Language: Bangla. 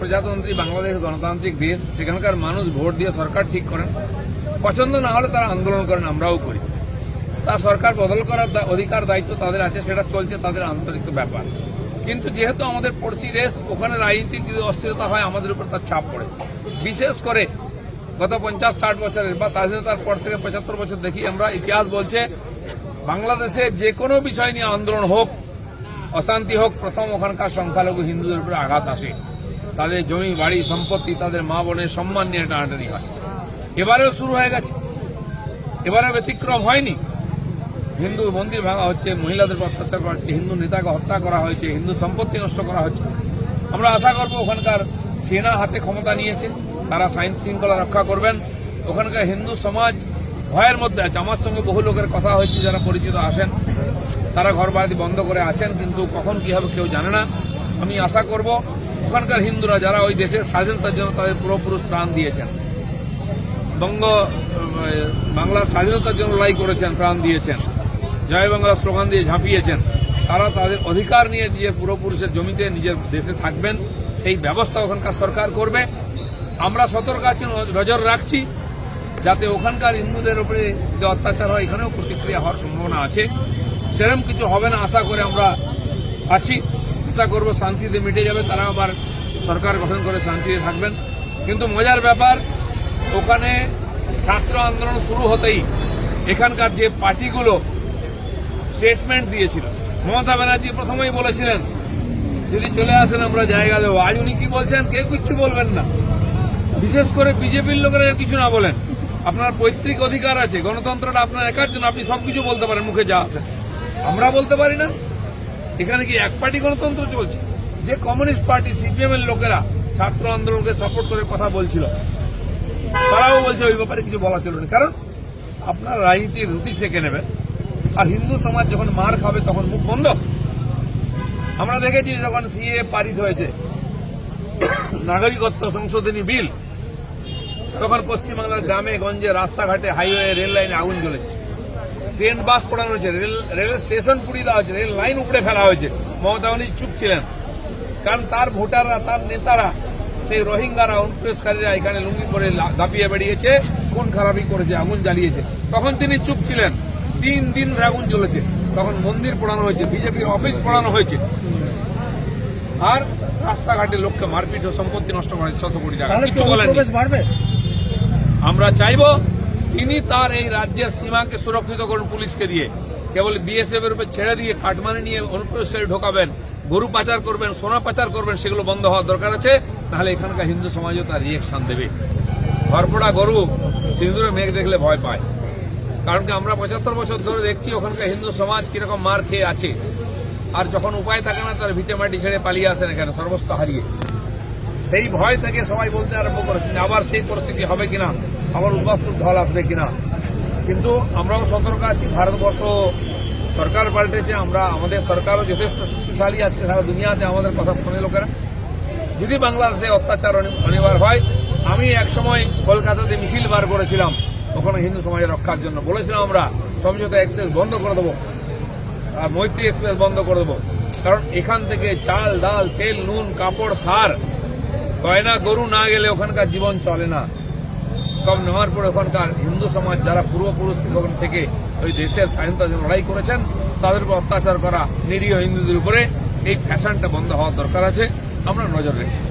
প্রজাতন্ত্রী বাংলাদেশ গণতান্ত্রিক দেশ, সেখানকার মানুষ ভোট দিয়ে সরকার ঠিক করেন। পছন্দ না হলে তারা আন্দোলন করেন, আমরাও করি। তা সরকার বদল করার অধিকার দায়িত্ব তাদের আছে, সেটা চলছে তাদের আন্তরিক ব্যাপার। কিন্তু যেহেতু আমাদের পড়শি দেশ, ওখানে রাজনীতিক যদি অস্থিরতা হয় আমাদের উপর তার ছাপ পড়ে। বিশেষ করে গত 50-60 বছরের বা স্বাধীনতার পর থেকে 75 বছর দেখি আমরা, ইতিহাস বলছে বাংলাদেশে যে কোনো বিষয় নিয়ে আন্দোলন হোক, অশান্তি হোক, প্রথম ওখানকার সংখ্যালঘু হিন্দুদের উপরে আঘাত আসে। তাদের জমি বাড়ি সম্পত্তি, তাদের মা বোনের সম্মান নিয়ে টানাটানি হয়। এবারেও শুরু হয়ে গেছে, এবারে ব্যতিক্রম হয়নি। হিন্দু মন্দির ভাঙা হচ্ছে, মহিলাদের অত্যাচার করা হচ্ছে, হিন্দু নেতাকে হত্যা করা হয়েছে, হিন্দু সম্পত্তি নষ্ট করা হচ্ছে। আমরা আশা করব ওখানকার সেনা হাতে ক্ষমতা নিয়েছে, তারা আইন শৃঙ্খলা রক্ষা করবেন। ওখানকার হিন্দু সমাজ ভয়ের মধ্যে আছে। আমার সঙ্গে বহু লোকের কথা হয়েছে, যারা পরিচিত আসেন, তারা ঘর বাড়ি বন্ধ করে আছেন, কিন্তু কখন কি হবে কেউ জানে না। আমি আশা করব ওখানকার হিন্দুরা যারা ওই দেশের স্বাধীনতার জন্য তাদের পূর্বপুরুষ প্রাণ দিয়েছেন, বাংলার স্বাধীনতার জন্য লড়াই করেছেন, প্রাণ দিয়েছেন, জয় বাংলা স্লোগান দিয়ে ঝাঁপিয়েছেন, তারা তাদের অধিকার নিয়ে নিজের পূর্বপুরুষের জমিতে নিজের দেশে থাকবেন, সেই ব্যবস্থা ওখানকার সরকার করবে। আমরা সতর্ক আছি, নজর রাখছি যাতে ওখানকার হিন্দুদের উপরে যে অত্যাচার হয় এখানেও প্রতিক্রিয়া হওয়ার সম্ভাবনা আছে। সেরকম কিছু হবে না আশা করে আমরা আছি। আশা করব শান্তিতে মিটে যাবে, তারা আবার সরকার গঠন করে শান্তিতে থাকবেন। কিন্তু মজার ব্যাপার, ওখানে ছাত্র আন্দোলন শুরু হতেই এখানকার যে পার্টিগুলো স্টেটমেন্ট দিয়েছিল, মমতা ব্যানার্জি প্রথমেই বলেছিলেন যদি চলে আসেন আমরা জায়গা দেবো। আজ উনি কি বলছেন? কেউ কিচ্ছু বলবেন না। বিশেষ করে বিজেপির লোকেরা কিছু না বলেন। আপনার পৈতৃক অধিকার আছে, গণতন্ত্রটা আপনার একার জন্য, আপনি সবকিছু বলতে পারেন মুখে যা আসে। আমরা বলতে পারি না? এখানে কি এক পার্টি গণতন্ত্র চলছে? যে কমিউনিস্ট পার্টি সিপিএম এর লোকেরা ছাত্র আন্দোলনকে সাপোর্ট করে কথা বলছিল, তারাও বলছে ওই ব্যাপারে কিছু বলা চলবে না। কারণ আপনার রাজনীতির রুটি সেঁকে নেবেন, আর হিন্দু সমাজ যখন মার খাবে তখন মুখ বন্ধ। আমরা দেখেছি যখন সিএ পারিত হয়েছে, নাগরিকত্ব সংশোধনী বিল, তখন পশ্চিমবাংলার গ্রামে গঞ্জে রাস্তাঘাটে হাইওয়ে রেল লাইনে আগুন জ্বলেছে, ট্রেন বাস পোড়ানো হয়েছে, রেল স্টেশন পুড়িয়ে দেওয়া হয়েছে, রেল লাইন উপড়ে ফেলা হয়েছে। মমতা ব্যানার্জি চুপ ছিলেন, কারণ তার ভোটাররা, তার নেতারা, সেই রোহিঙ্গারা, অনুপ্রবেশকারীরা এখানে লুঙ্গি পরে দাপিয়ে বেরিয়েছে, খুন খারাপি করেছে, আগুন জ্বালিয়েছে। তখন তিনি চুপ ছিলেন। 3 দিন আগুন জ্বলেছে, তখন মন্দির পোড়ানো হয়েছে, বিজেপির অফিস পোড়ানো হয়েছে, আর রাস্তাঘাটে লোককে মারপিট ও সম্পত্তি নষ্ট করা হয়েছে 600 কোটি টাকা। কিছু বলেন। আমরা চাইব তিনি তার এই রাজ্যের সীমাকে সুরক্ষিত করুন পুলিশকে দিয়ে, কেবল বিএসএফ এর উপর ছেড়ে দিয়ে কাটমানি নিয়ে অনুপ্রবেশকারী ঢোকাবেন, গরু পাচার করবেন, সোনা পাচার করবেন, সেগুলো বন্ধ হওয়ার দরকার আছে। তাহলে এখানকার হিন্দু সমাজও তার রিয়েকশন দেবে। ঘরপোড়া গরু সিঁদুরে মেঘ দেখলে ভয় পায়। কারণ কি আমরা 75 বছর ধরে দেখছি ওখানকার হিন্দু সমাজ কিরকম মার খেয়ে আছে, আর যখন উপায় থাকে না তার ভিটে মাটি ছেড়ে পালিয়ে আসেন এখানে সর্বস্ব হারিয়ে। সেই ভয় থেকে সবাই বলতে আরম্ভ করেছেন আবার সেই পরিস্থিতি হবে কিনা, আবার উদ্বাস্তুর ঢল আসবে কিনা। কিন্তু আমরাও সতর্ক আছি। ভারতবর্ষ সরকার পাল্টেছে, আমাদের সরকারও যথেষ্ট শক্তিশালী। আজকে সারা দুনিয়াতে আমাদের কথা শোনে লোকেরা। যদি বাংলাদেশে অত্যাচার অনিবার হয়, আমি একসময় কলকাতাতে মিছিল বার করেছিলাম ওখানে হিন্দু সমাজের রক্ষার জন্য। বলেছিলাম আমরা সমঝোতা এক্সপ্রেস বন্ধ করে দেবো, আর মৈত্রী এক্সপ্রেস বন্ধ করে দেবো। কারণ এখান থেকে চাল, ডাল, তেল, নুন, কাপড়, সার, গয়না, গরু না গেলে ওখানকার জীবন চলে না। সব নেওয়ার পরে ওখানকার হিন্দু সমাজ যারা পূর্বপুরুষ থেকে ওই দেশের স্বাধীনতার জন্য লড়াই করেছেন, তাদের উপর অত্যাচার করা নিরীহ হিন্দুদের উপরে, এই ফ্যাশনটা বন্ধ হওয়ার দরকার আছে। আমরা নজর রেখেছি।